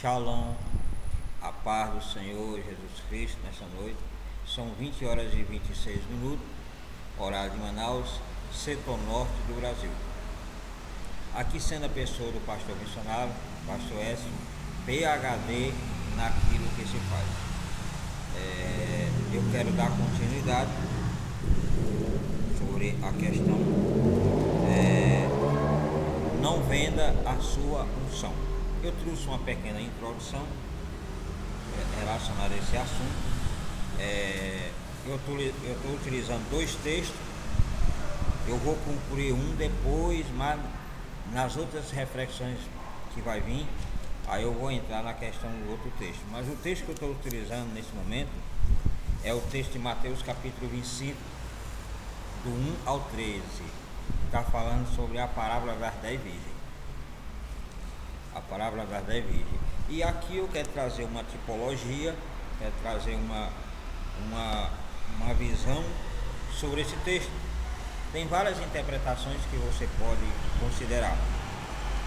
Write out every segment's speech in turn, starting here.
Shalom, a paz do Senhor Jesus Cristo nessa noite. São 20 horas e 26 minutos, horário de Manaus, setor norte do Brasil. Aqui sendo a pessoa do pastor missionário, pastor Écio, PhD naquilo que se faz. Eu quero dar continuidade sobre a questão não venda a sua unção. Eu trouxe uma pequena introdução relacionada a esse assunto. Eu estou utilizando dois textos. Eu vou concluir um depois, mas nas outras reflexões que vai vir, aí eu vou entrar na questão do outro texto. Mas o texto que eu estou utilizando nesse momento é o texto de Mateus capítulo 25, do 1 ao 13. Está falando sobre a parábola das 10 virgens. A parábola das 10 virgens. E aqui eu quero trazer uma tipologia, quero trazer uma visão sobre esse texto. Tem várias interpretações que você pode considerar.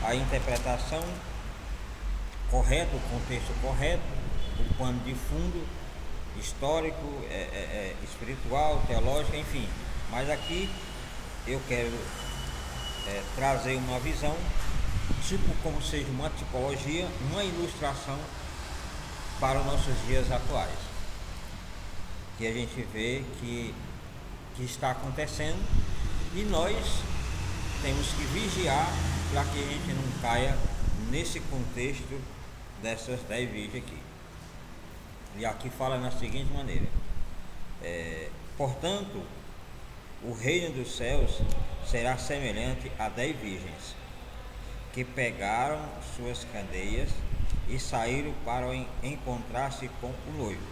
A interpretação correta, o contexto correto, o pano de fundo histórico, espiritual, teológico, enfim. Mas aqui eu quero trazer uma visão, tipo como seja uma tipologia, uma ilustração para os nossos dias atuais, que a gente vê que está acontecendo, e nós temos que vigiar para que a gente não caia nesse contexto dessas 10 virgens aqui. E aqui fala na seguinte maneira: portanto, o reino dos céus será semelhante a 10 virgens que pegaram suas candeias e saíram para encontrar-se com o noivo.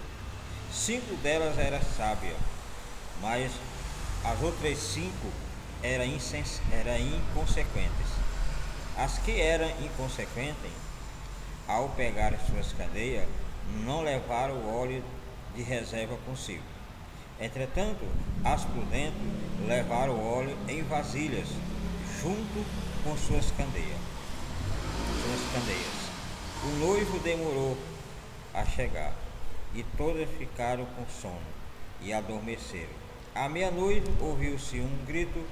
5 delas eram sábias, mas as outras 5 eram inconsequentes. As que eram inconsequentes, ao pegar suas candeias, não levaram o óleo de reserva consigo. Entretanto, as prudentes levaram o óleo em vasilhas, junto com suas candeias. O noivo demorou a chegar, e todas ficaram com sono e adormeceram. À meia-noite ouviu-se um grito: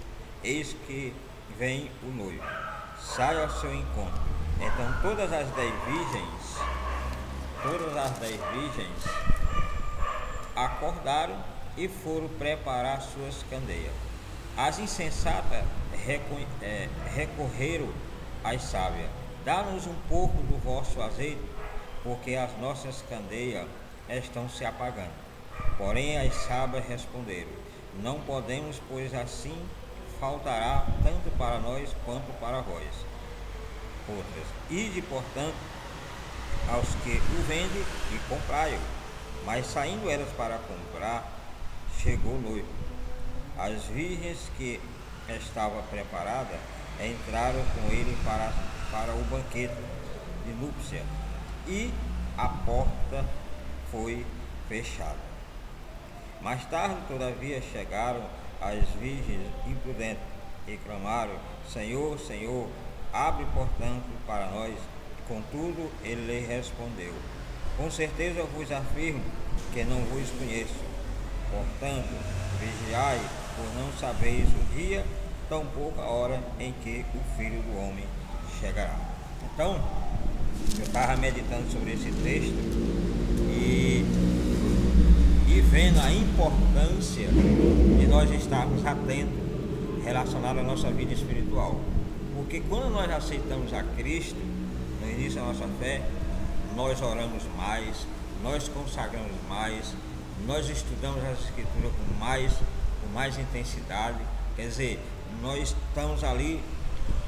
eis que vem o noivo, sai ao seu encontro. Então todas as 10 virgens acordaram e foram preparar suas candeias. As insensatas recorreram às sábias: dá-nos um pouco do vosso azeite, porque as nossas candeias estão se apagando. Porém as sábias responderam: não podemos, pois assim faltará tanto para nós quanto para vós. Outras: ide, portanto, aos que o vendem e comprai-o. Mas saindo elas para comprar, chegou o noivo. As virgens que estavam preparadas entraram com ele para o banquete de núpcia, e a porta foi fechada. Mais tarde, todavia, chegaram as virgens imprudentes e clamaram: Senhor, Senhor, abre portanto para nós. Contudo, ele lhe respondeu: com certeza vos afirmo que não vos conheço. Portanto, vigiai, por não sabeis o dia, tampouco a hora em que o Filho do Homem chegará. Então, eu estava meditando sobre esse texto e vendo a importância de nós estarmos atentos relacionado à nossa vida espiritual. Porque quando nós aceitamos a Cristo, no início da nossa fé, nós oramos mais, nós consagramos mais, nós estudamos as Escrituras com mais intensidade. Quer dizer, nós estamos ali,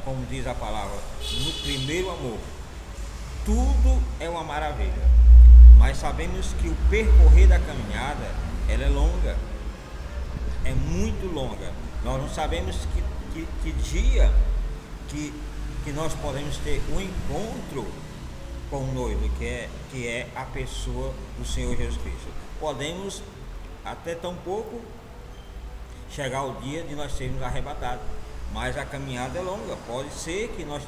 como diz a palavra, no primeiro amor. Tudo é uma maravilha, mas sabemos que o percorrer da caminhada, ela é longa, é muito longa. Nós não sabemos que dia que nós podemos ter um encontro com o noivo, que é a pessoa do Senhor Jesus Cristo. Podemos até tão pouco chegar ao dia de nós sermos arrebatados, mas a caminhada é longa. Pode ser que nós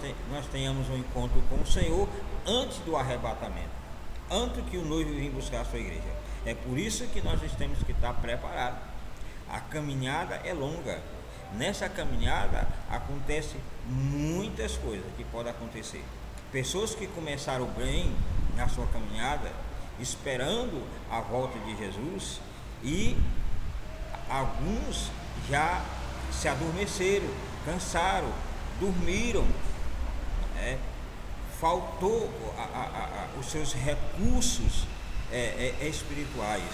tenhamos um encontro com o Senhor antes do arrebatamento, antes que o noivo venha buscar a sua igreja. É por isso que nós temos que estar preparados. A caminhada é longa. Nessa caminhada acontece muitas coisas que podem acontecer. Pessoas que começaram bem na sua caminhada, esperando a volta de Jesus, e alguns já se adormeceram, cansaram, dormiram, faltou os seus recursos espirituais,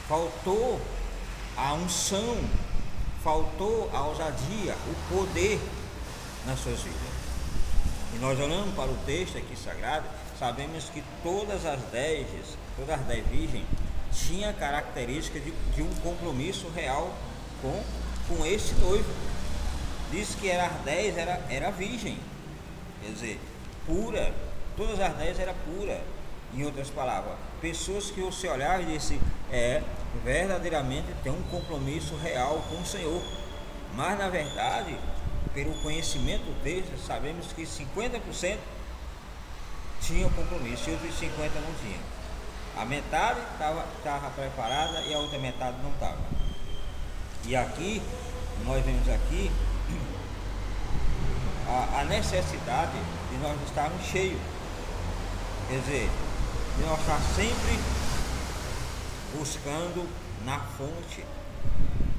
faltou a unção, faltou a ousadia, o poder nas suas vidas. E nós olhando para o texto aqui sagrado, sabemos que todas as 10 virgens tinham características de um compromisso real com esse noivo. Diz que as 10 era virgem, quer dizer, pura. Todas as 10 eram puras. Em outras palavras, pessoas que você olhava e disse, verdadeiramente tem um compromisso real com o Senhor. Mas na verdade, pelo conhecimento do texto, sabemos que 50% tinham compromisso e outros 50% não tinham. A metade estava preparada e a outra metade não estava. E aqui, nós vemos aqui a necessidade de nós estarmos cheios. Quer dizer, de nós estar sempre buscando na fonte,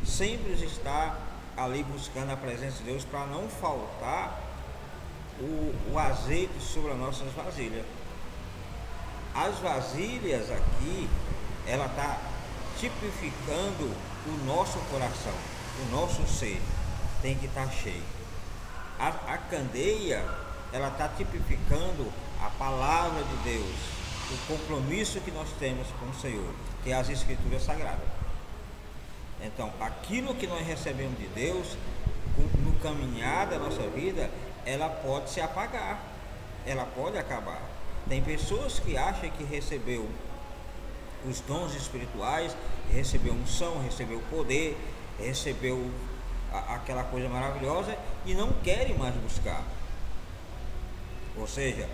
sempre estar ali buscando a presença de Deus, para não faltar o azeite sobre as nossas vasilhas. As vasilhas aqui, ela está tipificando o nosso coração, o nosso ser tem que estar cheio. A candeia, ela está tipificando a palavra de Deus, o compromisso que nós temos com o Senhor, que é as Escrituras Sagradas. Então, aquilo que nós recebemos de Deus, no caminhar da nossa vida, ela pode se apagar, ela pode acabar. Tem pessoas que acham que recebeu os dons espirituais, recebeu unção, recebeu poder, recebeu aquela coisa maravilhosa e não querem mais buscar. Ou seja,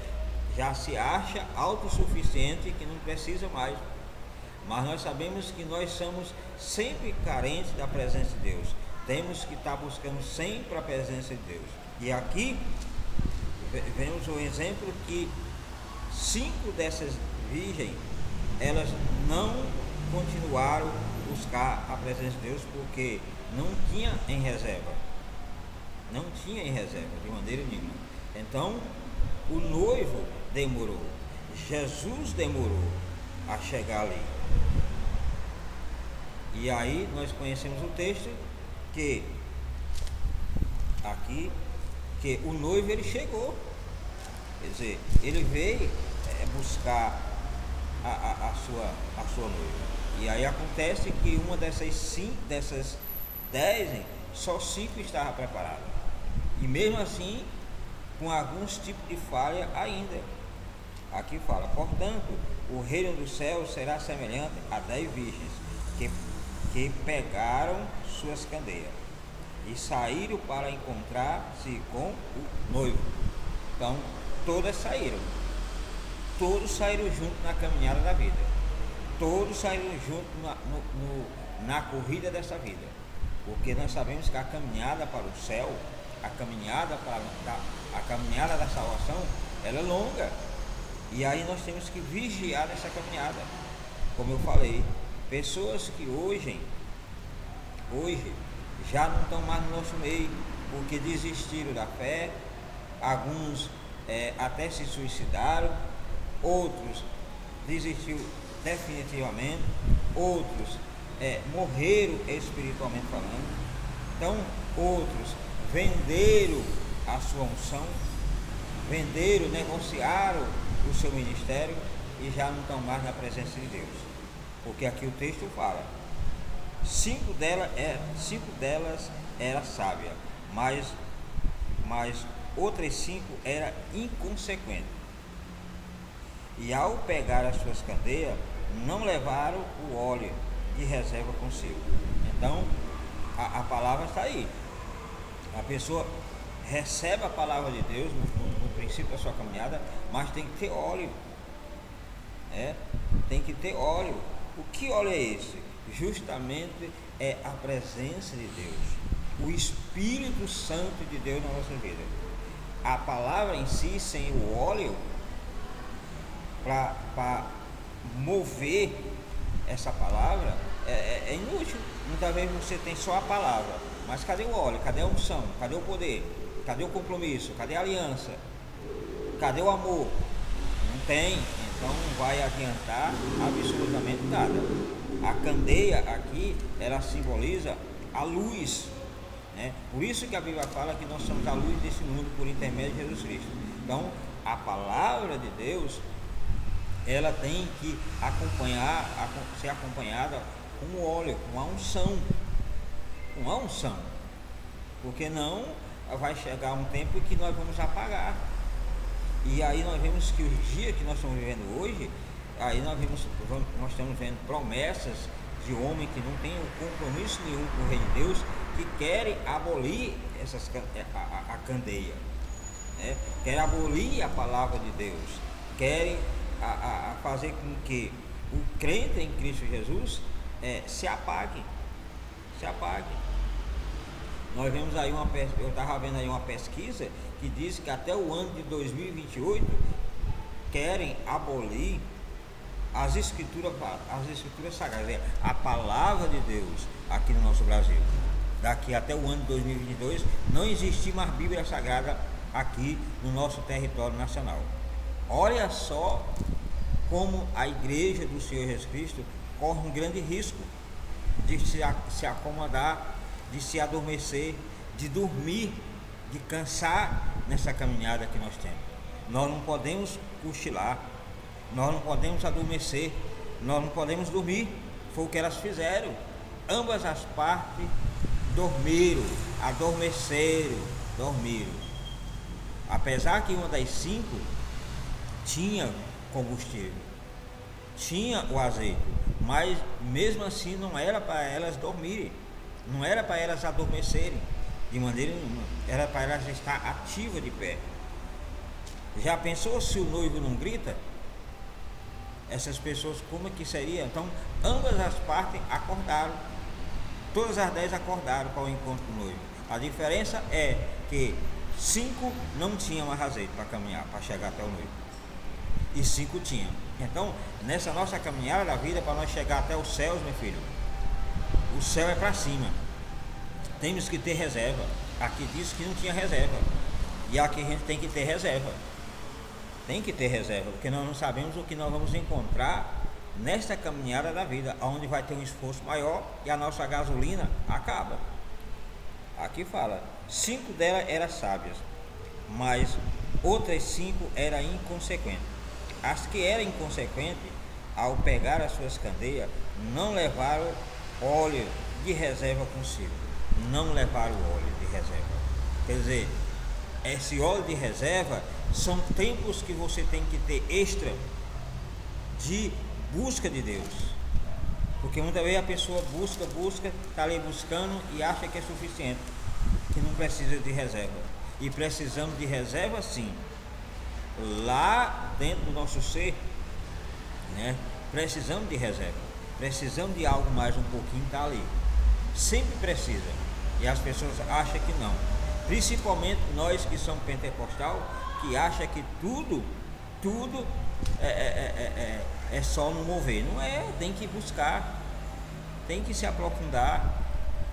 já se acha autossuficiente, que não precisa mais. Mas nós sabemos que nós somos sempre carentes da presença de Deus. Temos que estar buscando sempre a presença de Deus. E aqui vemos o exemplo que 5 dessas virgens, elas não continuaram a buscar a presença de Deus, porque não tinha em reserva. Não tinha em reserva de maneira nenhuma. Então, o noivo demorou, Jesus demorou a chegar ali. E aí nós conhecemos o texto que aqui, que o noivo ele chegou, quer dizer, ele veio buscar a sua noiva. E aí acontece que uma dessas 10, só 5 estavam preparadas. E mesmo assim, com alguns tipos de falha ainda. Aqui fala, portanto, o reino do céu será semelhante a 10 virgens que pegaram suas candeias e saíram para encontrar-se com o noivo. Então, todos saíram junto na caminhada da vida, todos saíram junto na corrida dessa vida, porque nós sabemos que a caminhada para o céu, a caminhada da salvação, ela é longa. E aí nós temos que vigiar essa caminhada. Como eu falei, pessoas que hoje já não estão mais no nosso meio, porque desistiram da fé, alguns até se suicidaram, outros desistiram definitivamente, outros morreram espiritualmente falando. Então, outros venderam a sua unção, negociaram o seu ministério e já não estão mais na presença de Deus, porque aqui o texto fala, 5 delas eram sábias, mas outras 5 eram inconsequentes, e ao pegar as suas candeias não levaram o óleo de reserva consigo. Então a palavra está aí, A pessoa recebe a palavra de Deus no princípio da sua caminhada, mas tem que ter óleo. Tem que ter óleo. O que óleo é esse? Justamente é a presença de Deus, o Espírito Santo de Deus na nossa vida. A palavra em si, sem o óleo, para mover essa palavra, é inútil. Muitas vezes você tem só a palavra, mas cadê o óleo? Cadê a unção? Cadê o poder? Cadê o compromisso? Cadê a aliança? Cadê o amor? Não tem, então não vai adiantar absolutamente nada. A candeia aqui, ela simboliza a luz, né? Por isso que a Bíblia fala que nós somos a luz desse mundo por intermédio de Jesus Cristo. Então, a palavra de Deus, ela tem que ser acompanhada com óleo, com a unção, porque não vai chegar um tempo que nós vamos apagar. E aí nós vemos que os dias que nós estamos vivendo hoje, aí nós estamos vendo promessas de homens que não têm compromisso nenhum com o Reino de Deus, que querem abolir a candeia, né? Querem abolir a palavra de Deus, querem fazer com que o crente em Cristo Jesus se apague. Nós vemos aí eu estava vendo aí uma pesquisa que diz que até o ano de 2028 querem abolir as escrituras sagradas, a palavra de Deus aqui no nosso Brasil. Daqui até o ano de 2022 não existir mais Bíblia Sagrada aqui no nosso território nacional. Olha só como a igreja do Senhor Jesus Cristo corre um grande risco de se acomodar, de se adormecer, de dormir, de cansar nessa caminhada que nós temos. Nós não podemos cochilar, nós não podemos adormecer, nós não podemos dormir. Foi o que elas fizeram. Ambas as partes adormeceram. Apesar que uma das 5 tinha combustível, tinha o azeite, mas mesmo assim não era para elas dormirem, não era para elas adormecerem de maneira nenhuma, era para elas estar ativas de pé. Já pensou se o noivo não grita? Essas pessoas, como é que seria? Então ambas as partes acordaram, todas as 10 acordaram para o encontro do noivo. A diferença é que 5 não tinham mais azeite para caminhar, para chegar até o noivo, e 5 tinham. Então, nessa nossa caminhada da vida, para nós chegar até os céus, meu filho, o céu é para cima. Temos que ter reserva. Aqui diz que não tinha reserva, e aqui a gente tem que ter reserva. Tem que ter reserva, porque nós não sabemos o que nós vamos encontrar nesta caminhada da vida, onde vai ter um esforço maior e a nossa gasolina acaba. Aqui fala, 5 delas eram sábias, mas outras 5 eram inconsequentes. As que eram inconsequentes, ao pegar as suas candeias, não levaram óleo de reserva consigo. Não levaram óleo de reserva. Quer dizer, esse óleo de reserva são tempos que você tem que ter extra de busca de Deus. Porque muitas vezes a pessoa busca, está ali buscando e acha que é suficiente, que não precisa de reserva. E precisamos de reserva sim. Lá dentro do nosso ser, né? Precisamos de reserva, precisamos de algo mais um pouquinho, está ali. Sempre precisa. E as pessoas acham que não. Principalmente nós que somos pentecostal, que acham que tudo é só no mover. Não é, tem que buscar, tem que se aprofundar,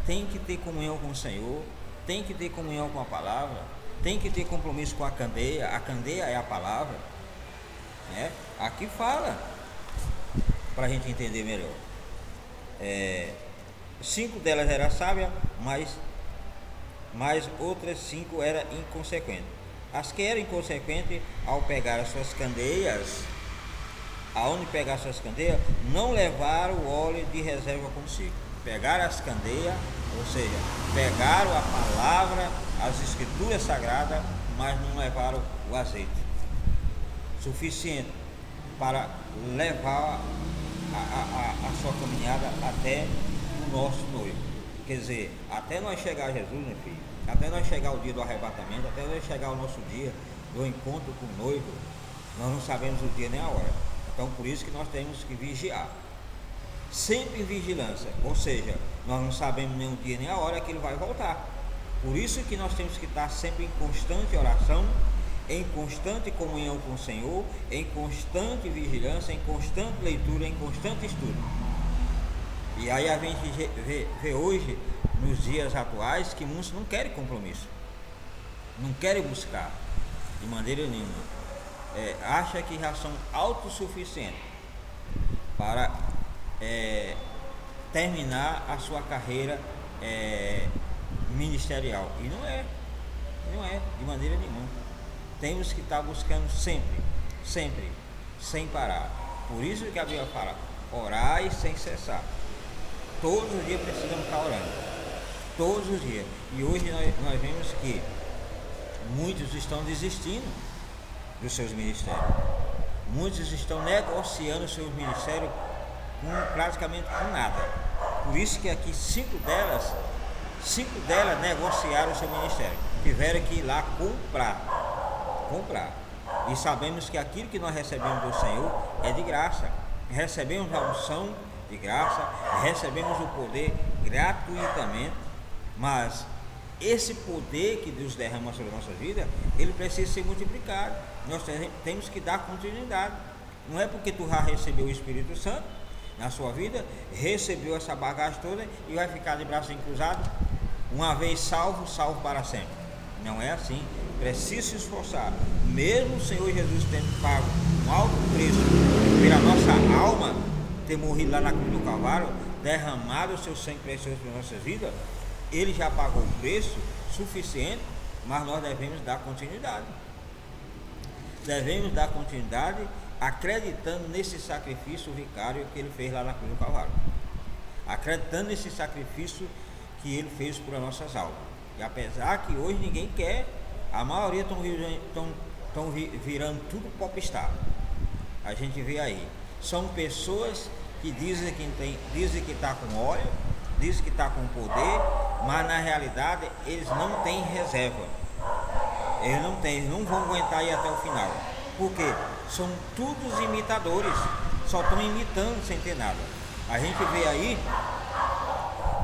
tem que ter comunhão com o Senhor, tem que ter comunhão com a palavra, tem que ter compromisso com a candeia é a palavra, né? Aqui fala, para a gente entender melhor. 5 delas eram sábias, mas outras 5 eram inconsequentes. As que eram inconsequentes, ao pegar as suas candeias, não levaram o óleo de reserva consigo. Pegaram as candeias, ou seja, pegaram a palavra, as escrituras sagradas, mas não levaram o azeite suficiente para levar a sua caminhada até o nosso noivo. Quer dizer, até nós chegar a Jesus, meu filho, até nós chegar o dia do arrebatamento, até nós chegar o nosso dia do encontro com o noivo, nós não sabemos o dia nem a hora. Então por isso que nós temos que vigiar, sempre em vigilância, ou seja, nós não sabemos nem o dia nem a hora que ele vai voltar. Por isso que nós temos que estar sempre em constante oração, em constante comunhão com o Senhor, em constante vigilância, em constante leitura, em constante estudo. E aí a gente vê hoje, nos dias atuais, que muitos não querem compromisso, não querem buscar de maneira nenhuma. Acha que já são autossuficientes para terminar a sua carreira ministerial. E não é de maneira nenhuma. Temos que estar buscando sempre, sem parar. Por isso que a Bíblia fala, orai sem cessar. Todos os dias precisamos estar orando, todos os dias. E hoje nós vemos que muitos estão desistindo dos seus ministérios. Muitos estão negociando os seus ministérios praticamente com nada. Por isso que aqui cinco delas negociaram o seu ministério. Tiveram que ir lá comprar. E sabemos que aquilo que nós recebemos do Senhor é de graça. Recebemos a unção de graça, recebemos o poder gratuitamente, mas esse poder que Deus derrama sobre a nossa vida, ele precisa ser multiplicado. Nós temos que dar continuidade. Não é porque tu já recebeu o Espírito Santo na sua vida, recebeu essa bagagem toda e vai ficar de braços cruzados, uma vez salvo para sempre. Não é assim. Precisa se esforçar. Mesmo o Senhor Jesus tendo pago um alto preço pela nossa alma, ter morrido lá na cruz do Calvário, derramado o seu sangue precioso para nossas vidas, ele já pagou o preço suficiente, mas nós devemos dar continuidade. Devemos dar continuidade acreditando nesse sacrifício vicário que ele fez lá na cruz do Calvário, acreditando nesse sacrifício que ele fez por nossas almas. E apesar que hoje ninguém quer, a maioria estão virando tudo popstar. A gente vê aí, são pessoas que dizem que está com óleo, dizem que está com poder, mas na realidade eles não têm reserva. Eles não vão aguentar ir até o final. Porque são todos imitadores, só estão imitando sem ter nada. A gente vê aí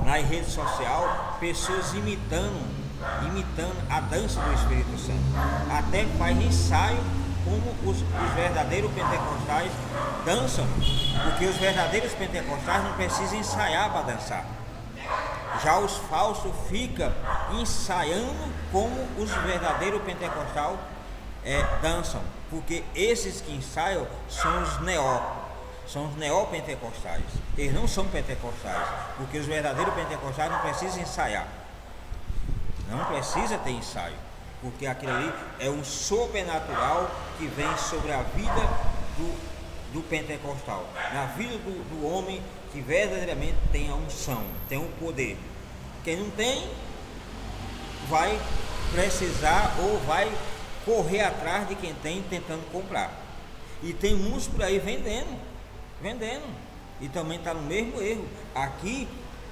nas redes sociais pessoas imitando a dança do Espírito Santo. Até faz ensaio como os verdadeiros pentecostais dançam, porque os verdadeiros pentecostais não precisam ensaiar para dançar. Já os falsos ficam ensaiando como os verdadeiros pentecostais dançam, porque esses que ensaiam são os neopentecostais. Eles não são pentecostais, porque os verdadeiros pentecostais não precisam ensaiar, não precisa ter ensaio, porque aquilo ali é um sobrenatural que vem sobre a vida do pentecostal, na vida do homem que verdadeiramente tem a unção, tem o poder. Quem não tem vai precisar ou vai correr atrás de quem tem, tentando comprar. E tem muitos por aí vendendo, e também está no mesmo erro. Aqui,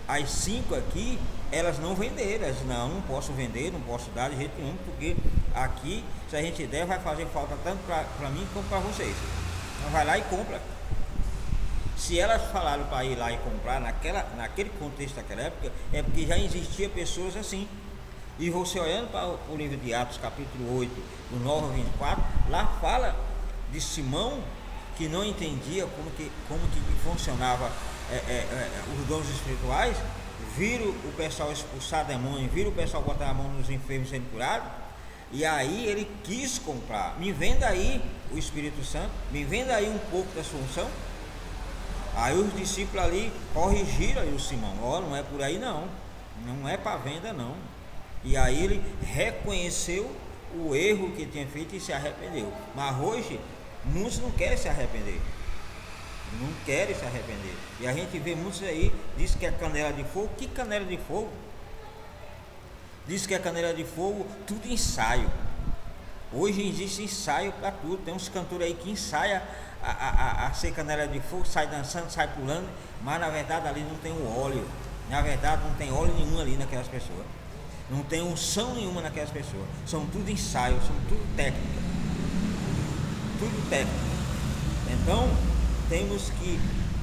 as 5 aqui, elas não venderam, elas não posso vender, não posso dar de jeito nenhum, porque aqui, se a gente der, vai fazer falta tanto para mim como para vocês. Então vai lá e compra. Se elas falaram para ir lá e comprar naquele contexto daquela época, é porque já existia pessoas assim. E você olhando para o livro de Atos, capítulo 8, do 9 ao 24, lá fala de Simão, que não entendia como que funcionava os dons espirituais, viram o pessoal expulsar demônio, viram o pessoal botar a mão nos enfermos sendo curados, e aí ele quis comprar. Me venda aí o Espírito Santo, me venda aí um pouco da sua unção. Aí os discípulos ali corrigiram aí o Simão: ó, não é por aí não é para venda não. E aí ele reconheceu o erro que tinha feito e se arrependeu. Mas hoje muitos não querem se arrepender, e a gente vê muitos aí, diz que é canela de fogo. Que canela de fogo? Diz que é canela de fogo, tudo ensaio. Hoje existe ensaio para tudo. Tem uns cantores aí que ensaiam a ser canela de fogo, sai dançando, sai pulando, mas na verdade ali não tem o óleo, Na verdade, não tem óleo nenhum ali naquelas pessoas. Não tem unção nenhuma naquelas pessoas. São tudo ensaios, são tudo técnica. Tudo técnica. Então, temos que,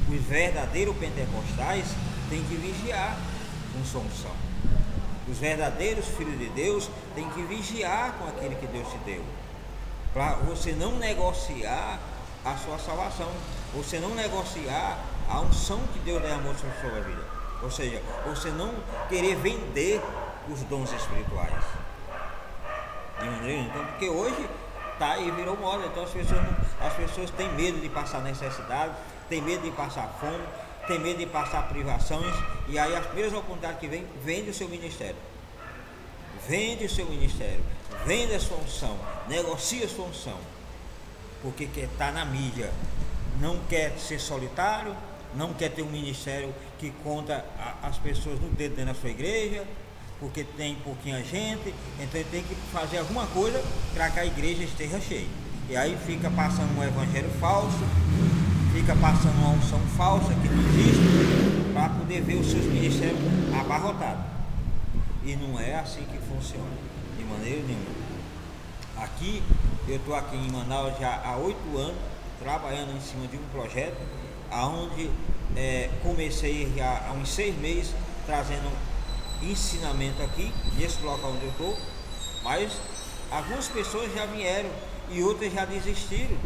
os verdadeiros pentecostais têm que vigiar com sua unção. Os verdadeiros filhos de Deus têm que vigiar com aquele que Deus te deu. Para você não negociar a sua salvação. Você não negociar a unção que Deus derramou sobre a sua vida. Ou seja, você não querer vender os dons espirituais. Então, porque hoje tá aí, virou moda. Então as pessoas têm medo de passar necessidade, têm medo de passar fome, têm medo de passar privações, e aí as primeiras oportunidades que vem, vende o seu ministério. Vende o seu ministério, vende a sua unção, negocia a sua unção, porque quer estar na mídia, não quer ser solitário, não quer ter um ministério que conta as pessoas no dedo dentro da sua igreja, porque tem pouquinha gente, então ele tem que fazer alguma coisa para que a igreja esteja cheia. E aí fica passando um evangelho falso, fica passando uma unção falsa que não existe, para poder ver os seus ministérios abarrotados. E não é assim que funciona, de maneira nenhuma. Aqui, eu estou aqui em Manaus já há 8 anos, trabalhando em cima de um projeto, onde comecei já há uns 6 meses, trazendo ensinamento aqui, nesse local onde eu estou, mas algumas pessoas já vieram e outras já desistiram.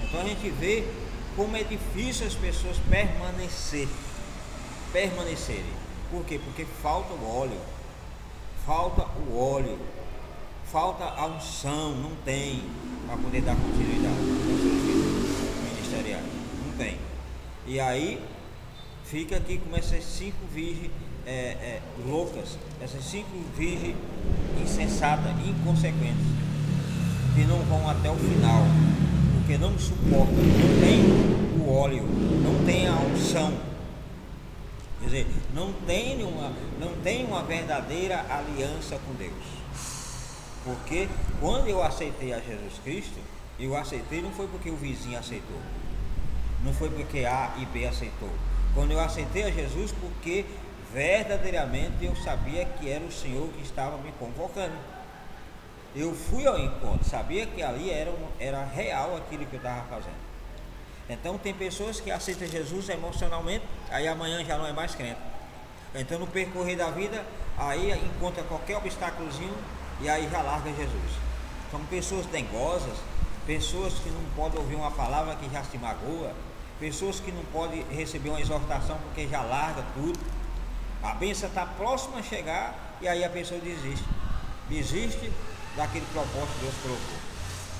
Então a gente vê como é difícil as pessoas permanecerem. Por quê? Porque falta o óleo, falta a unção, não tem, para poder dar continuidade aos seus filhos ministeriais, não tem. E aí fica aqui com essas 5 virgens loucas, essas 5 virgens insensatas, inconsequentes, que não vão até o final, porque não suportam, não tem o óleo, não tem a unção. Quer dizer, não tem uma verdadeira aliança com Deus. Porque quando eu aceitei a Jesus Cristo, eu aceitei não foi porque o vizinho aceitou, não foi porque A e B aceitou. Quando eu aceitei a Jesus, porque verdadeiramente eu sabia que era o Senhor que estava me convocando. Eu fui ao encontro, sabia que ali era real aquilo que eu estava fazendo. Então tem pessoas que aceitam Jesus emocionalmente, aí amanhã já não é mais crente. Então no percorrer da vida, aí encontra qualquer obstáculozinho e aí já larga Jesus. São pessoas dengosas, pessoas que não podem ouvir uma palavra que já se magoa, pessoas que não podem receber uma exortação porque já larga tudo. A bênção está próxima a chegar e aí a pessoa desiste daquele propósito que Deus colocou.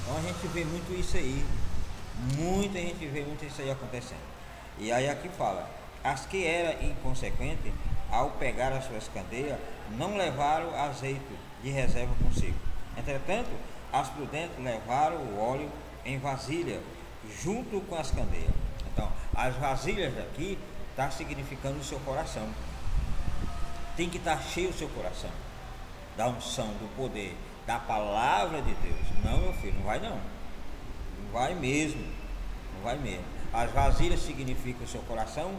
Então a gente vê muito isso aí. Muita gente vê muito isso aí acontecendo. E aí aqui fala: as que eram inconsequentes, ao pegar as suas candeias, não levaram azeite de reserva consigo. Entretanto, as prudentes levaram o óleo em vasilha, junto com as candeias. Então, as vasilhas daqui está significando o seu coração. Tem que estar cheio o seu coração da unção, do poder, da palavra de Deus. Não, meu filho, não vai não. Não vai mesmo. As vasilhas significam o seu coração,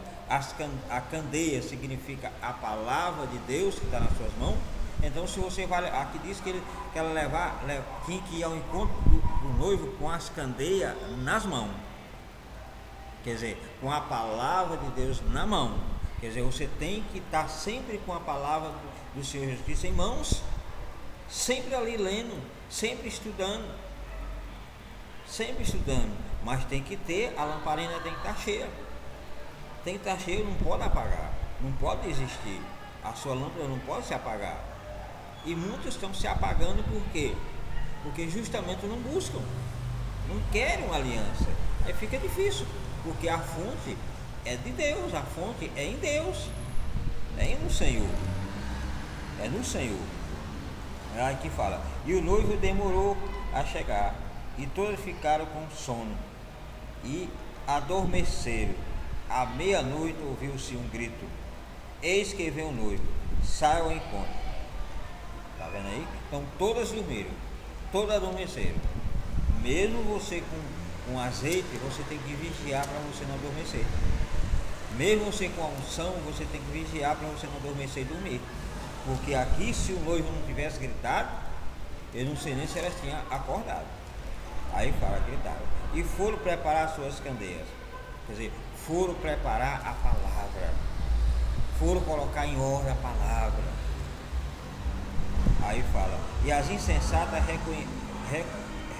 a candeia significa a palavra de Deus que está nas suas mãos. Então, se você vai, aqui diz que ela tinha que ir ao encontro do noivo com as candeias nas mãos. Quer dizer, com a palavra de Deus na mão. Quer dizer, você tem que estar sempre com a palavra do Senhor Jesus Cristo em mãos, sempre ali lendo, sempre estudando, mas tem que ter, a lamparina tem que estar cheia, não pode apagar, não pode existir, a sua lâmpada não pode se apagar. E muitos estão se apagando por quê? Porque justamente não buscam, não querem uma aliança, aí fica difícil, porque a fonte é de Deus, a fonte é em Deus, é no Senhor, Aí que fala: e o noivo demorou a chegar, e todos ficaram com sono e adormeceram. À meia-noite ouviu-se um grito: eis que vem o noivo, sai ao encontro. Está vendo aí? Então todas dormiram, todas adormeceram. Mesmo você com azeite, você tem que vigiar para você não adormecer. Mesmo você com a unção, você tem que vigiar para você não adormecer e dormir. Porque aqui, se o noivo não tivesse gritado, eu não sei nem se elas tinham acordado. Aí fala, gritaram. E foram preparar suas candeias. Quer dizer, foram preparar a palavra. Foram colocar em ordem a palavra. Aí fala, e as insensatas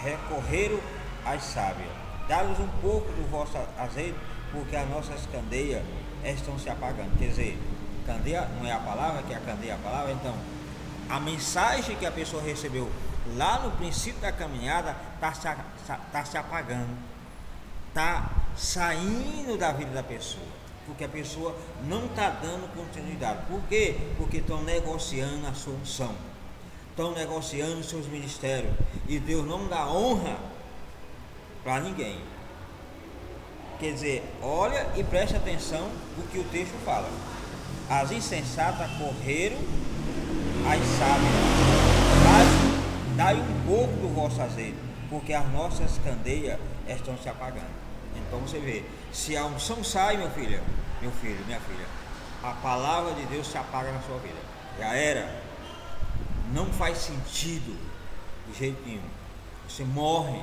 recorreram às sábias. Dá-nos um pouco do vosso azeite, porque as nossas candeias estão se apagando. Quer dizer, candeia não é a palavra, que a candeia é a palavra. Então, a mensagem que a pessoa recebeu lá no princípio da caminhada está se apagando, está saindo da vida da pessoa, porque a pessoa não está dando continuidade. Por quê? Porque estão negociando a sua unção, estão negociando os seus ministérios, e Deus não dá honra para ninguém. Quer dizer, olha e preste atenção no que o texto fala. As insensatas correram às sábias, dai um pouco do vosso azeite, porque as nossas candeias estão se apagando. Então você vê, se a unção sai, meu filho, minha filha, a palavra de Deus se apaga na sua vida. Já era. Não faz sentido de jeito nenhum. Você morre.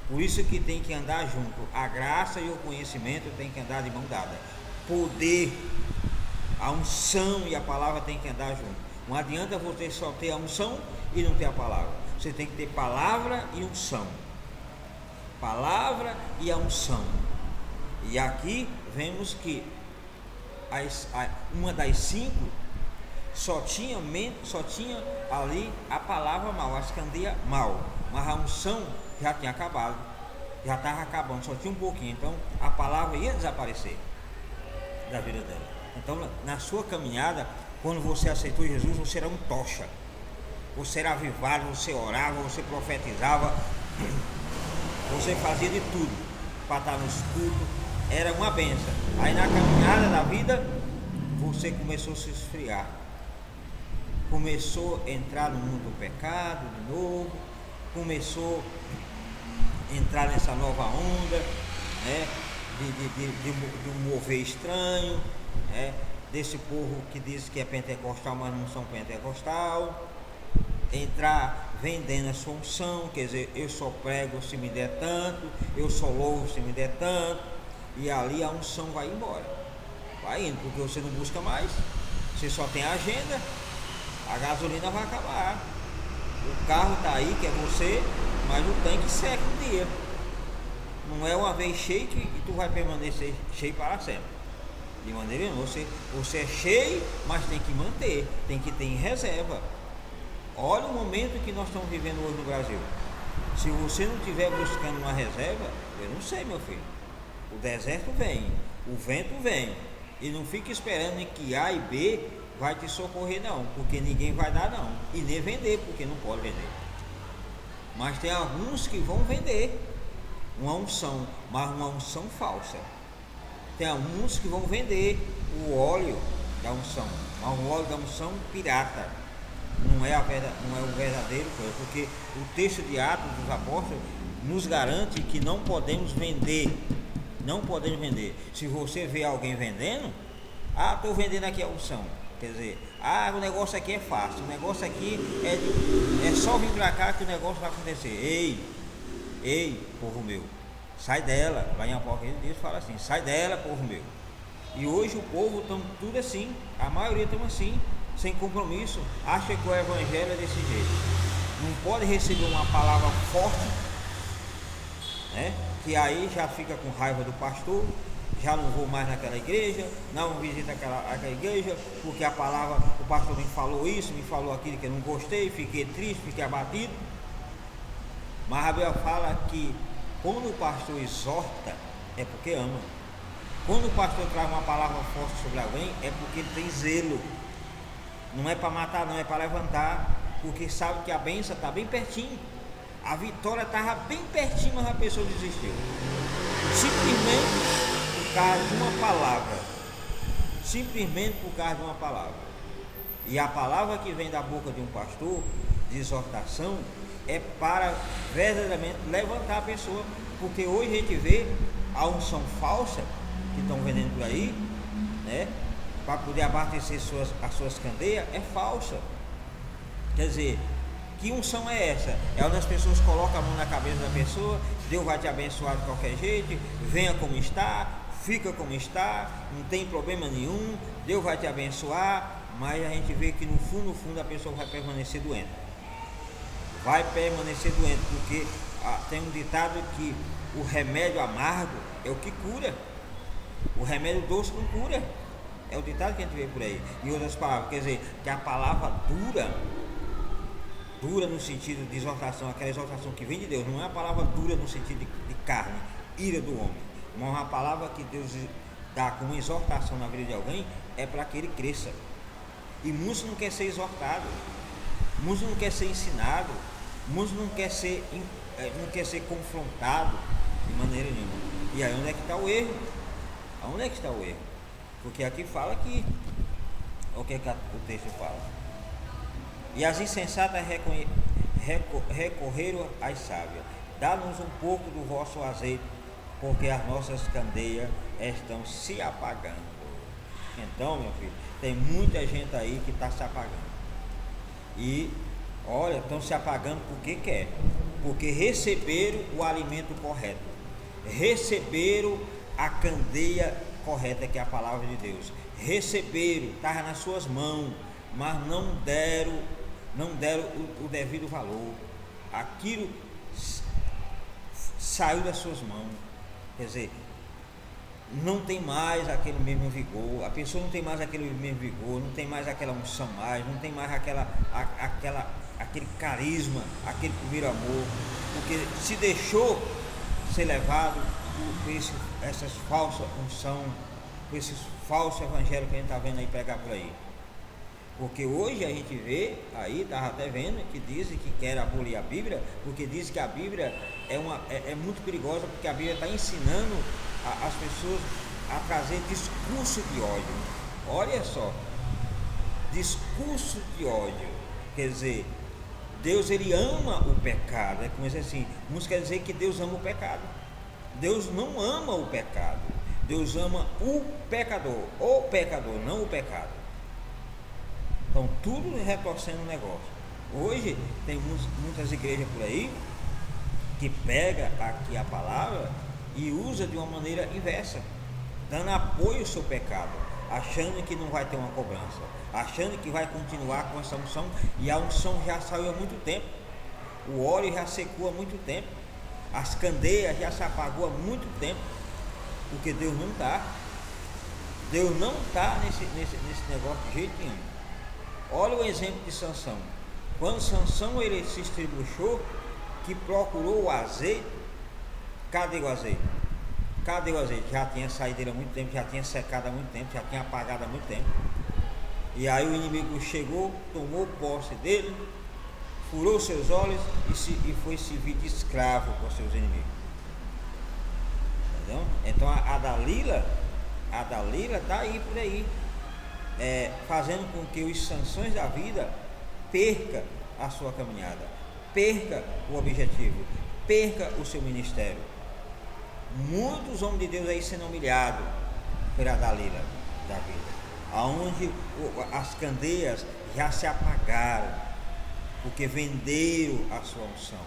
Por isso que tem que andar junto. A graça e o conhecimento tem que andar de mão dada. Poder, a unção e a palavra tem que andar junto. Não adianta você só ter a unção e não ter a palavra. Você tem que ter palavra e unção. Palavra e a unção. E aqui vemos que uma das 5 só tinha ali a palavra mal, as candeias mal, mas a unção já tinha acabado, já estava acabando, só tinha um pouquinho. Então a palavra ia desaparecer da vida dela. Então, na sua caminhada, quando você aceitou Jesus, você era um tocha, você era avivado, você orava, você profetizava, você fazia de tudo para estar nos cultos, era uma benção. Aí na caminhada da vida, você começou a se esfriar, começou a entrar no mundo do pecado de novo, começou a entrar nessa nova onda, né, de um mover estranho, né, desse povo que diz que é pentecostal, mas não são pentecostal, entrar vendendo a sua unção, quer dizer, eu só prego se me der tanto, eu só louvo se me der tanto, e ali a unção vai embora, vai indo, porque você não busca mais, você só tem a agenda, a gasolina vai acabar, o carro está aí, que é você, mas o tanque seca um dia, não é uma vez cheio que tu vai permanecer cheio para sempre. De maneira nenhuma, você é cheio, mas tem que manter, tem que ter em reserva. Olha o momento que nós estamos vivendo hoje no Brasil. Se você não estiver buscando uma reserva, eu não sei, meu filho. O deserto vem, o vento vem, e não fique esperando que A e B vai te socorrer não, porque ninguém vai dar não, e nem vender, porque não pode vender. Mas tem alguns que vão vender uma unção, mas uma unção falsa. Tem alguns que vão vender o óleo da unção, mas o óleo da unção pirata, não é o verdadeiro, porque o texto de Atos dos Apóstolos nos garante que não podemos vender. Não podemos vender. Se você vê alguém vendendo, estou vendendo aqui a unção, quer dizer, o negócio aqui é fácil, o negócio aqui é só vir para cá que o negócio vai acontecer. Ei, povo meu, sai dela. Lá em Apocalipse fala assim, sai dela, povo meu. E hoje o povo estão tudo assim, a maioria estão assim, sem compromisso, acha que o evangelho é desse jeito, não pode receber uma palavra forte, né? Que aí já fica com raiva do pastor, já não vou mais naquela igreja, não visito aquela igreja, porque a palavra, o pastor me falou isso, me falou aquilo que eu não gostei, fiquei triste, fiquei abatido. Mas a Bíblia fala que quando o pastor exorta, é porque ama. Quando o pastor traz uma palavra forte sobre alguém, é porque ele tem zelo. Não é para matar, não, é para levantar, porque sabe que a bênção está bem pertinho. A vitória estava bem pertinho, mas a pessoa desistiu. Simplesmente por causa de uma palavra. Simplesmente por causa de uma palavra. E a palavra que vem da boca de um pastor, de exortação, é para verdadeiramente levantar a pessoa. Porque hoje a gente vê a unção falsa que estão vendendo por aí, né, para poder abastecer as suas candeias, é falsa. Quer dizer, que unção é essa? É onde as pessoas colocam a mão na cabeça da pessoa, Deus vai te abençoar de qualquer jeito, venha como está, fica como está, não tem problema nenhum, Deus vai te abençoar, mas a gente vê que no fundo a pessoa vai permanecer doente. Vai permanecer doente, porque tem um ditado que o remédio amargo é o que cura, o remédio doce não cura. É o ditado que a gente vê por aí. Em outras palavras, quer dizer, que a palavra dura no sentido de exortação, aquela exortação que vem de Deus, não é a palavra dura no sentido de carne, ira do homem, mas uma palavra que Deus dá como exortação na vida de alguém, é para que ele cresça. E muitos não quer ser exortado, muitos não quer ser ensinado, muitos não quer ser confrontado de maneira nenhuma. E aí onde é que está o erro? Onde é que está o erro? Porque aqui fala que, o que o texto fala? E as insensatas recorreram às sábias, dá-nos um pouco do vosso azeite, porque as nossas candeias estão se apagando. Então, meu filho, tem muita gente aí que está se apagando. E, olha, estão se apagando porque quer. Porque receberam o alimento correto. Receberam a candeia correta, que é a palavra de Deus. Receberam, estava nas suas mãos, mas não deram o devido valor. Aquilo saiu das suas mãos. Quer dizer, não tem mais aquele mesmo vigor, a pessoa não tem mais aquele mesmo vigor, não tem mais aquela unção mais, não tem mais aquele carisma, aquele primeiro amor, porque se deixou ser levado por essas falsas unção, por esses falsos evangelhos que a gente está vendo aí pregar por aí. Porque hoje a gente vê, aí estava até vendo, que dizem que quer abolir a Bíblia, porque dizem que a Bíblia é muito perigosa, porque a Bíblia está ensinando as pessoas a trazer discurso de ódio. Olha só, discurso de ódio, quer dizer, Deus ele ama o pecado, é como dizer assim, muitos quer dizer que Deus ama o pecado. Deus não ama o pecado, Deus ama o pecador, não o pecado. Então tudo retorcendo o negócio. Hoje tem muitas igrejas por aí que pega aqui a palavra e usa de uma maneira inversa, dando apoio ao seu pecado, achando que não vai ter uma cobrança, achando que vai continuar com essa unção, e a unção já saiu há muito tempo, o óleo já secou há muito tempo, as candeias já se apagou há muito tempo, porque Deus não está nesse negócio de jeito nenhum. Olha o exemplo de Sansão. Quando Sansão ele se estribuchou, que procurou o azeite, cadê o azeite? Cadê o azeite? Já tinha saído dele há muito tempo, já tinha secado há muito tempo, já tinha apagado há muito tempo. E aí o inimigo chegou, tomou posse dele, furou seus olhos e foi servir de escravo para os seus inimigos. Entendeu? Então a Dalila está aí por aí, fazendo com que os Sansões da vida perca a sua caminhada, perca o objetivo, perca o seu ministério. Muitos homens de Deus aí sendo humilhados pela Dalila da vida, aonde as candeias já se apagaram, porque venderam a sua unção,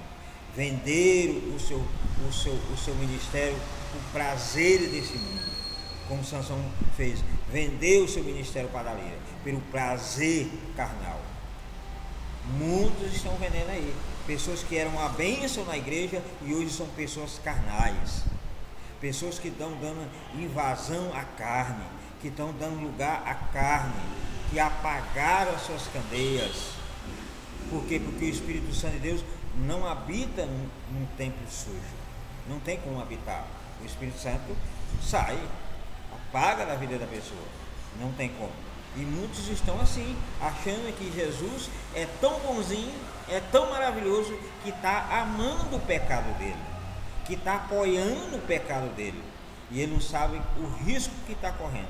venderam o seu ministério por prazer desse mundo, como Sansão fez, vendeu o seu ministério para Dalila pelo prazer carnal. Muitos estão vendendo aí, pessoas que eram a bênção na igreja e hoje são pessoas carnais, pessoas que estão dando invasão à carne, que estão dando lugar à carne, que apagaram as suas candeias. Por quê? Porque o Espírito Santo de Deus não habita num templo sujo, não tem como habitar. O Espírito Santo sai, apaga da vida da pessoa, não tem como. E muitos estão assim, achando que Jesus é tão bonzinho, é tão maravilhoso, que está amando o pecado dele, que está apoiando o pecado dele, e ele não sabe o risco que está correndo,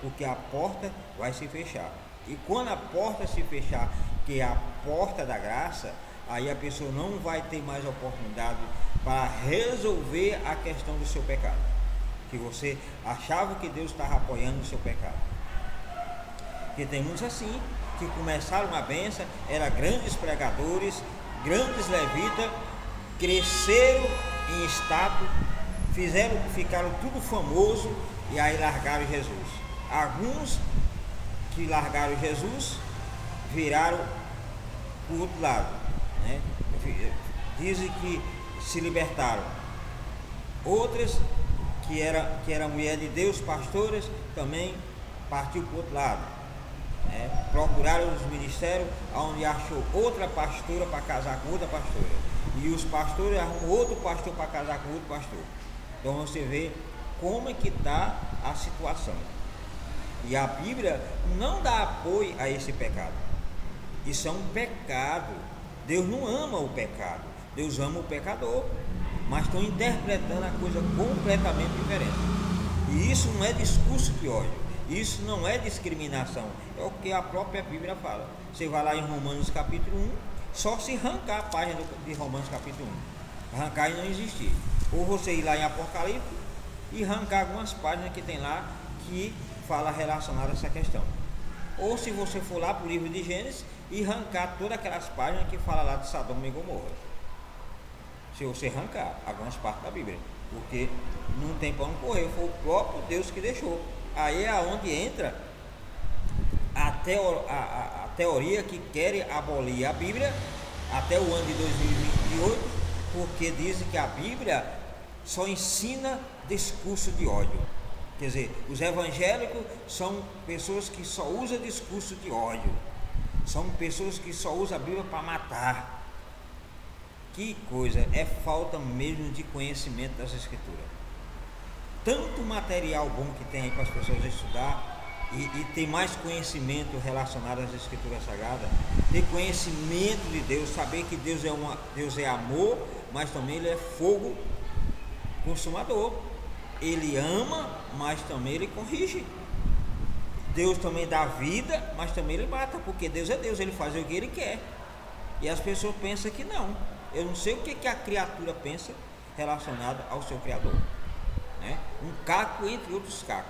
porque a porta vai se fechar. E quando a porta se fechar, que é a porta da graça, aí a pessoa não vai ter mais oportunidade para resolver a questão do seu pecado. que você achava que Deus estava apoiando o seu pecado. Porque tem muitos assim, que começaram a bênção, eram grandes pregadores, grandes levitas, cresceram em status, ficaram tudo famoso e aí largaram Jesus. Alguns que largaram Jesus viraram para o outro lado, né? Dizem que se libertaram. Outras que era mulher de Deus, pastoras, também partiu para o outro lado, né? Procuraram os ministérios, onde achou outra pastora para casar com outra pastora, e os pastores arrumam outro pastor para casar com outro pastor. Então você vê como é que está a situação. E a Bíblia não dá apoio a esse pecado. Isso é um pecado. Deus não ama o pecado, Deus ama o pecador, mas estão interpretando a coisa completamente diferente. E isso não é discurso de ódio, isso não é discriminação, é o que a própria Bíblia fala. Você vai lá em Romanos capítulo 1, só se arrancar a página de Romanos capítulo 1, arrancar e não existir. Ou você ir lá em Apocalipse e arrancar algumas páginas que tem lá que fala relacionada a essa questão. Ou se você for lá para o livro de Gênesis e arrancar todas aquelas páginas que fala lá de Sodoma e Gomorra. Se você arrancar algumas partes da Bíblia, porque não tem para onde correr, foi o próprio Deus que deixou. Aí é onde entra a teoria que querem abolir a Bíblia até o ano de 2028, porque dizem que a Bíblia só ensina discurso de ódio. Quer dizer, os evangélicos são pessoas que só usam discurso de ódio, são pessoas que só usam a Bíblia para matar. Que coisa, é falta mesmo de conhecimento das Escrituras. Tanto material bom que tem aí para as pessoas estudar e ter mais conhecimento relacionado às Escrituras Sagradas, ter conhecimento de Deus, saber que Deus é amor, mas também Ele é fogo consumador. Ele ama, mas também Ele corrige. Deus também dá vida, mas também Ele mata, porque Deus é Deus, Ele faz o que Ele quer. E as pessoas pensam que não. Eu não sei o que a criatura pensa relacionado ao seu Criador, né? Um caco entre outros cacos,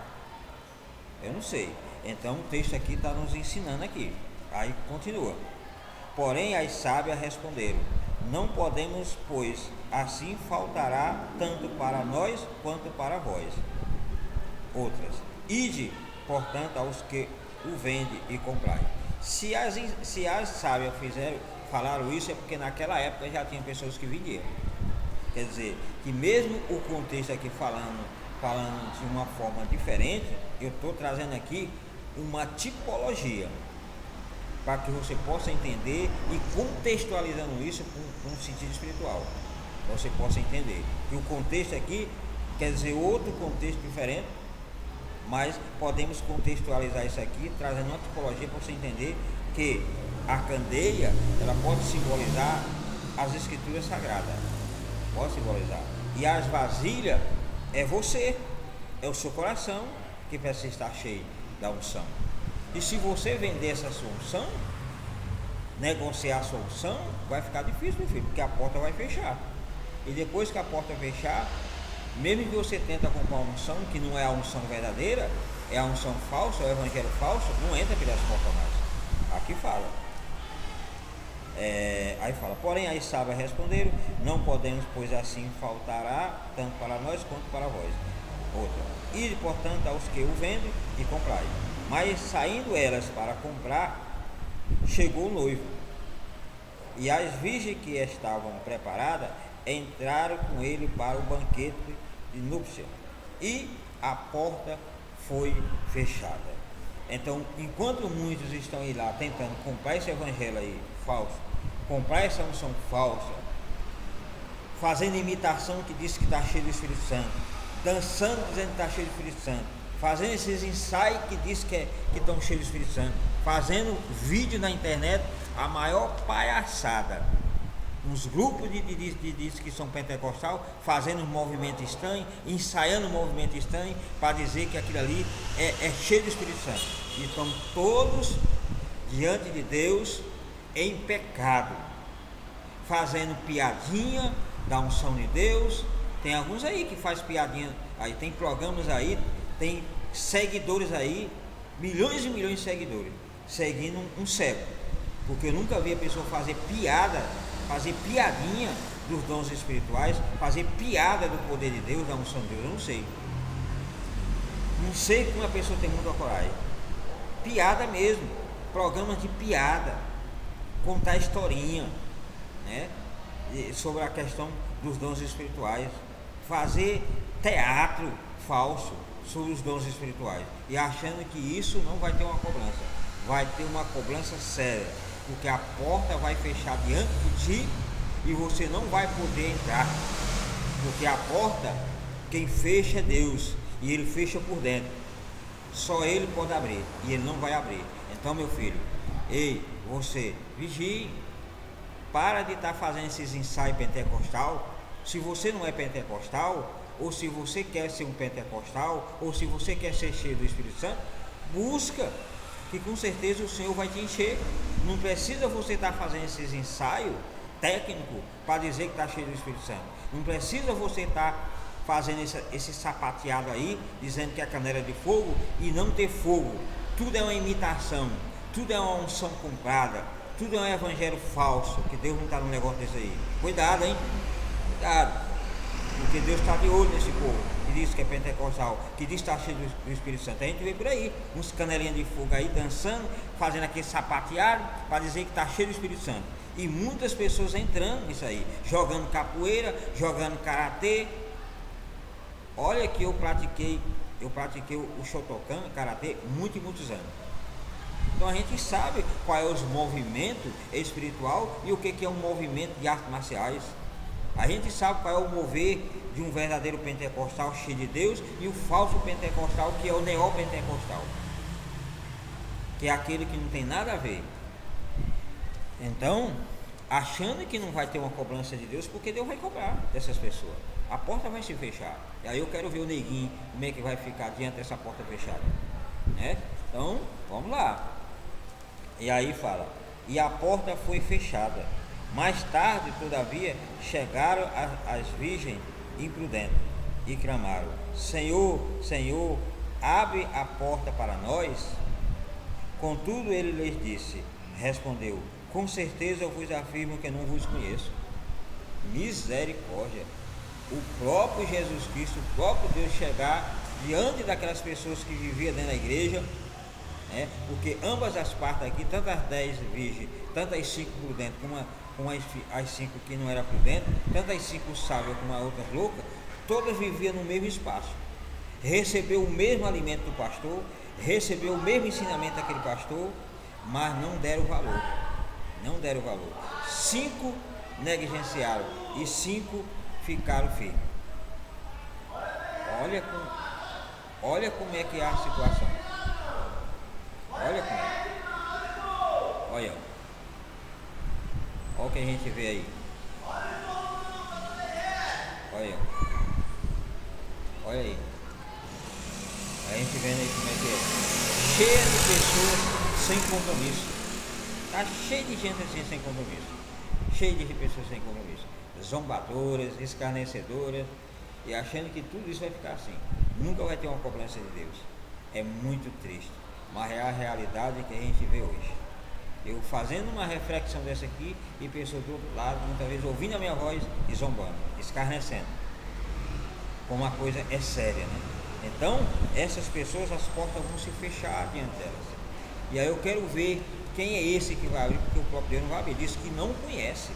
eu não sei. Então o texto aqui está nos ensinando aqui. Aí continua: porém as sábias responderam: não podemos, pois assim faltará tanto para nós quanto para vós. Outras: ide, portanto, aos que o vendem e comprai. Se as sábias falaram isso, é porque naquela época já tinha pessoas que vendiam. Quer dizer, que mesmo o contexto aqui falando de uma forma diferente, eu estou trazendo aqui uma tipologia para que você possa entender e contextualizando isso com um sentido espiritual, você possa entender que o contexto aqui quer dizer outro contexto diferente, mas podemos contextualizar isso aqui trazendo uma tipologia para você entender que a candeia, ela pode simbolizar as Escrituras Sagradas, pode simbolizar, e as vasilhas é você, é o seu coração que precisa estar cheio da unção. E se você vender essa sua unção, negociar a sua unção, vai ficar difícil, meu filho, porque a porta vai fechar. E depois que a porta fechar, mesmo que você tenta comprar uma unção que não é a unção verdadeira, é a unção falsa, é o evangelho falso, não entra pelas portas mais. Aqui fala. Aí fala: porém as sábias responderam: não podemos, pois assim faltará tanto para nós quanto para vós. Outra: ide, portanto, aos que o vendem e comprai. Mas saindo elas para comprar, chegou o noivo, e as virgens que estavam preparadas entraram com ele para o banquete de núpcia, e a porta foi fechada. Então, enquanto muitos estão aí lá tentando comprar esse evangelho aí falso, comprar essa unção falsa, fazendo imitação que diz que está cheio do Espírito Santo, dançando dizendo que está cheio do Espírito Santo, fazendo esses ensaios que diz que estão cheios do Espírito Santo, fazendo vídeo na internet, a maior palhaçada. Uns grupos de que são pentecostal, fazendo um movimento estranho, ensaiando um movimento estranho, para dizer que aquilo ali é cheio do Espírito Santo. E estão todos diante de Deus em pecado, fazendo piadinha da unção de Deus, Tem alguns aí que faz piadinha, aí tem programas aí, tem seguidores aí, milhões e milhões de seguidores, seguindo um cego. Porque eu nunca vi a pessoa fazer piada, fazer piadinha dos dons espirituais, fazer piada do poder de Deus, da unção de Deus. Eu não sei. Não sei como a pessoa tem muita coragem. Piada mesmo, programas de piada, contar historinha, né, sobre a questão dos dons espirituais, fazer teatro falso sobre os dons espirituais, e achando que isso não vai ter uma cobrança. Vai ter uma cobrança séria, porque a porta vai fechar diante de ti e você não vai poder entrar, porque a porta, quem fecha é Deus, e Ele fecha por dentro. Só Ele pode abrir, e Ele não vai abrir. Então, meu filho, ei, você vigie, para de estar fazendo esses ensaios pentecostal. Se você não é pentecostal, ou se você quer ser um pentecostal, ou se você quer ser cheio do Espírito Santo, busca, que com certeza o Senhor vai te encher. Não precisa você estar fazendo esses ensaios técnicos para dizer que está cheio do Espírito Santo. Não precisa você estar fazendo esse sapateado aí, dizendo que a canela é de fogo e não ter fogo. Tudo é uma imitação, tudo é uma unção comprada, tudo é um evangelho falso, que Deus não está num negócio desse aí. Cuidado, hein? Cuidado, porque Deus está de olho nesse povo que diz que é pentecostal, que diz que está cheio do Espírito Santo. A gente vê por aí uns canelinhas de fogo aí dançando, fazendo aquele sapateado para dizer que está cheio do Espírito Santo, e muitas pessoas entrando nisso aí, jogando capoeira, jogando karatê. Olha que eu pratiquei o Shotokan, karatê, muitos anos. Então a gente sabe qual é os movimentos espiritual e o que é um movimento de artes marciais. A gente sabe qual é o mover de um verdadeiro pentecostal cheio de Deus e o falso pentecostal, que é o neopentecostal, que é aquele que não tem nada a ver. Então, achando que não vai ter uma cobrança de Deus, porque Deus vai cobrar dessas pessoas. A porta vai se fechar. E aí eu quero ver o neguinho, como é que vai ficar diante dessa porta fechada, né? Então, vamos lá. E aí fala: e a porta foi fechada. Mais tarde, todavia, chegaram as virgens imprudentes e clamaram: Senhor, Senhor, abre a porta para nós. Contudo, ele lhes disse, respondeu: com certeza eu vos afirmo que não vos conheço. Misericórdia! O próprio Jesus Cristo, o próprio Deus, chegar diante daquelas pessoas que viviam dentro da igreja, né? Porque ambas as partes aqui, tanto as 10 virgens, tanto as 5 prudentes como as 5 que não eram prudentes, tanto as 5 sábias como as outras loucas, todas viviam no mesmo espaço, recebeu o mesmo alimento do pastor, recebeu o mesmo ensinamento daquele pastor, mas não deram valor. 5 negligenciaram e 5 ficaram firmes. Olha como é que é a situação. Olha como é. Olha o que a gente vê aí. Olha aí. A gente vendo aí como é que é. Cheia de pessoas sem compromisso. Está cheio de gente assim sem compromisso. Cheio de pessoas sem compromisso. Zombadoras, escarnecedoras, e achando que tudo isso vai ficar assim. Nunca vai ter uma cobrança de Deus. É muito triste, mas é a realidade que a gente vê hoje. Eu fazendo uma reflexão dessa aqui e pessoas do outro lado, muitas vezes ouvindo a minha voz e zombando, escarnecendo, como a coisa é séria, né? Então, essas pessoas, as portas vão se fechar diante delas. E aí eu quero ver quem é esse que vai abrir, porque o próprio Deus não vai abrir. Diz que não conhece,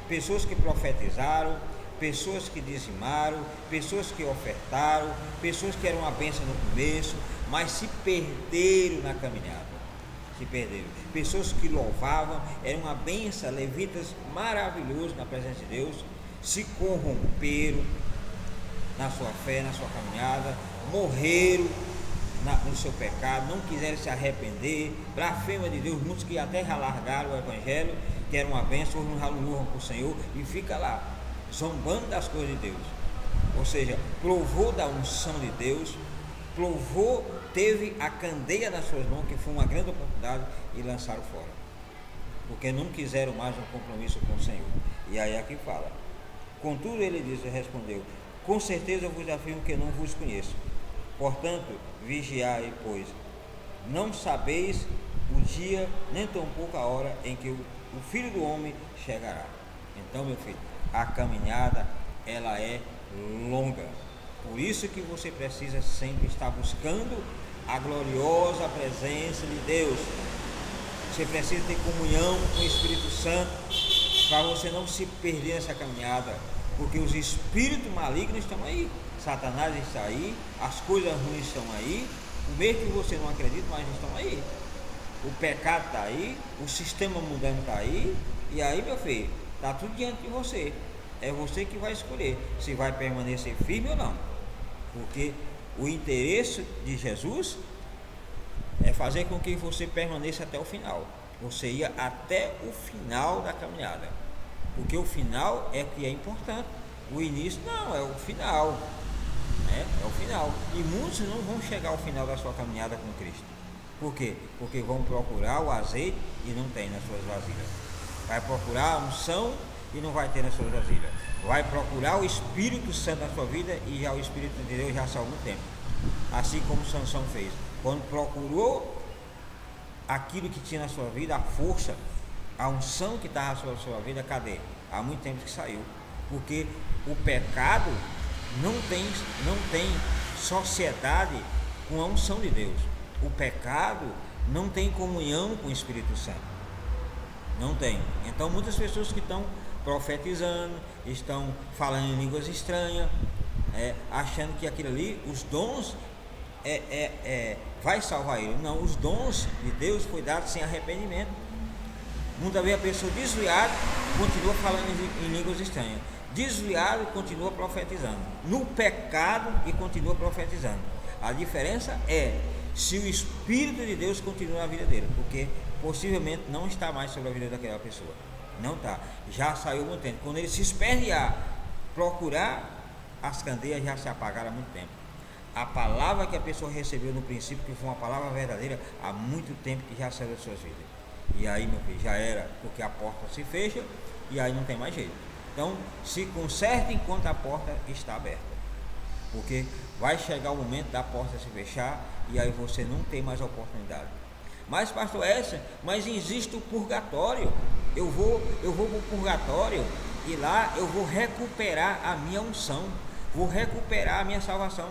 pessoas que profetizaram, pessoas que dizimaram, pessoas que ofertaram, pessoas que eram uma bênção no começo, mas se perderam na caminhada. Pessoas que louvavam, eram uma bênção, levitas maravilhosos na presença de Deus, se corromperam na sua fé, na sua caminhada, morreram no seu pecado, não quiseram se arrepender, blasfema de Deus, muitos que até largaram o evangelho, que era uma bênção, não louvam para o Senhor, e fica lá, zombando das coisas de Deus. Ou seja, provou da unção de Deus, teve a candeia nas suas mãos, que foi uma grande oportunidade, e lançaram fora, porque não quiseram mais um compromisso com o Senhor. E aí aqui fala: Contudo, ele disse, respondeu: com certeza eu vos afirmo que não vos conheço. Portanto, vigiai, pois não sabeis o dia, nem tampouco a hora em que o Filho do Homem chegará. Então, meu filho, a caminhada, ela é longa. Por isso que você precisa sempre estar buscando a gloriosa presença de Deus. Você precisa ter comunhão com o Espírito Santo, para você não se perder nessa caminhada, porque os espíritos malignos estão aí, Satanás está aí, as coisas ruins estão aí, mesmo que você não acredite, mas estão aí. O pecado está aí, o sistema mundano está aí, e aí, meu filho, está tudo diante de você. É você que vai escolher se vai permanecer firme ou não, porque o interesse de Jesus é fazer com que você permaneça até o final. Você ia até o final da caminhada, porque o final é que é importante. O início não, é o final, né? É o final. E muitos não vão chegar ao final da sua caminhada com Cristo. Por quê? Porque vão procurar o azeite e não tem nas suas vasilhas. Vai procurar a unção e não vai ter nas suas vasilhas. Vai procurar o Espírito Santo na sua vida e já o Espírito de Deus já saiu há algum tempo. Assim como Sansão fez. Quando procurou aquilo que tinha na sua vida, a força, a unção que estava na sua vida, cadê? Há muito tempo que saiu. Porque o pecado não tem sociedade com a unção de Deus. O pecado não tem comunhão com o Espírito Santo. Não tem. Então muitas pessoas que estão profetizando, estão falando em línguas estranhas, achando que aquilo ali, os dons vai salvar ele. Não, os dons de Deus foi dado sem arrependimento. Muitas vezes a pessoa desviada continua falando em línguas estranhas, desviado continua profetizando no pecado e continua profetizando. A diferença é se o Espírito de Deus continua na vida dele, porque possivelmente não está mais sobre a vida daquela pessoa. Não está, já saiu há muito tempo. Quando ele se espernear, procurar, as candeias já se apagaram há muito tempo. A palavra que a pessoa recebeu no princípio, que foi uma palavra verdadeira, há muito tempo que já saiu das suas vidas. E aí, meu filho, já era, porque a porta se fecha e aí não tem mais jeito. Então, se conserte enquanto a porta está aberta, porque vai chegar o momento da porta se fechar e aí você não tem mais oportunidade. Mas, pastor Edson, mas existe o purgatório. Eu vou para o purgatório e lá eu vou recuperar a minha unção, vou recuperar a minha salvação.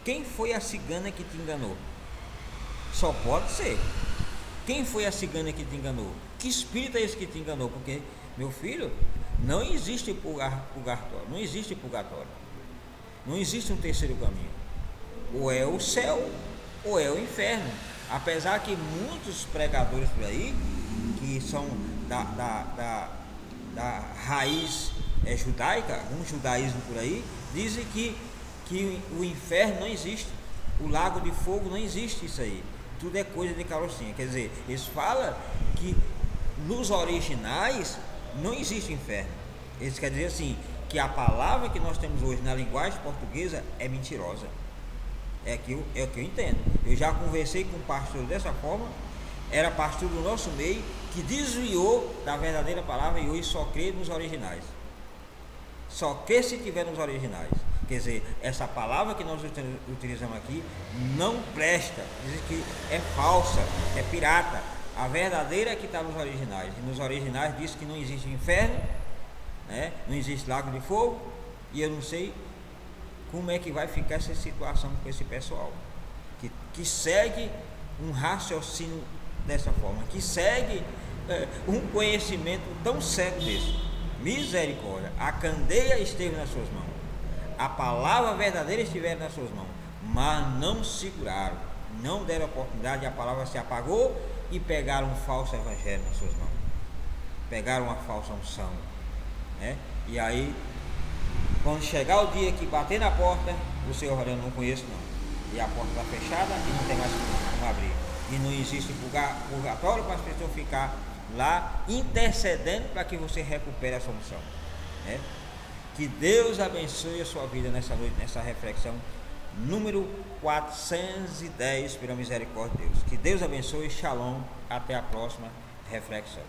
Quem foi a cigana que te enganou? Só pode ser. Quem foi a cigana que te enganou? Que espírito é esse que te enganou? Porque, meu filho, não existe purgatório, não existe purgatório, não existe um terceiro caminho. Ou é o céu ou é o inferno. Apesar que muitos pregadores por aí, que são da raiz judaica, um judaísmo por aí, dizem que o inferno não existe, o lago de fogo não existe, isso aí tudo é coisa de carrocinha. Quer dizer, eles falam que nos originais não existe inferno. Eles querem dizer assim, que a palavra que nós temos hoje na linguagem portuguesa é mentirosa. É o que eu entendo. Eu já conversei com um pastor dessa forma, era pastor do nosso meio, que desviou da verdadeira palavra e hoje só crê nos originais. Só crê se tiver nos originais. Quer dizer, essa palavra que nós utilizamos aqui não presta, diz que é falsa, é pirata. A verdadeira é que está nos originais. E nos originais diz que não existe inferno, né? Não existe lago de fogo. E eu não sei como é que vai ficar essa situação com esse pessoal que segue um raciocínio dessa forma, que segue um conhecimento tão cego desse. Misericórdia, a candeia esteve nas suas mãos, a palavra verdadeira esteve nas suas mãos, mas não seguraram, não deram oportunidade, a palavra se apagou e pegaram um falso evangelho nas suas mãos, pegaram uma falsa unção, né? E aí, quando chegar o dia que bater na porta, o Senhor vai dizer, não conheço não, e a porta está fechada e não tem mais como abrir, e não existe purgatório para as pessoas ficar lá intercedendo para que você recupere a sua unção, né? Que Deus abençoe a sua vida nessa noite, nessa reflexão número 410, pela misericórdia de Deus. Que Deus abençoe, shalom, até a próxima reflexão.